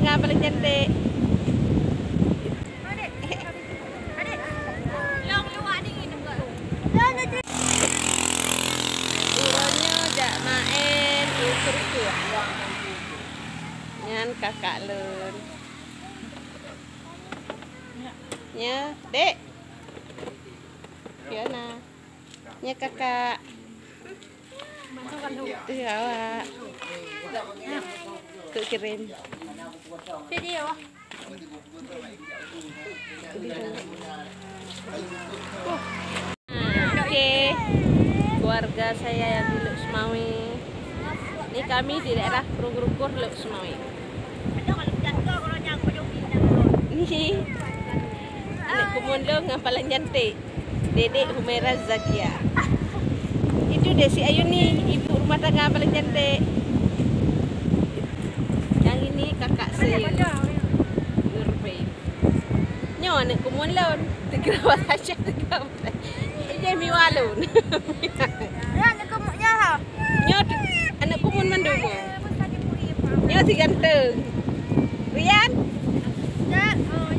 tengah paling cantik. Uronya jak main ukur-ukur. Nyan kakak lun. Nya, Dek. Fiona. Nya kakak. Tuh awak. Tuh kirim. Video. Oke. Keluarga saya yang di Luk Semawi. Ini kami di daerah Krungrukur Luk Semawi. Nih. Anak kumundong yang paling cantik. Dedek Humaira Zakia. Itu Desi Ayu nih, ibu rumah tangga paling cantik. Yang ini kakak saya. Nurbe. Nyo anak kumundong. Tegrawat aja tegrawat. Ini miwalun. Ya, nak kemuknya ha. Nyo anak kumun mandumo. Nyo si ganteng. Rian. Ya, oh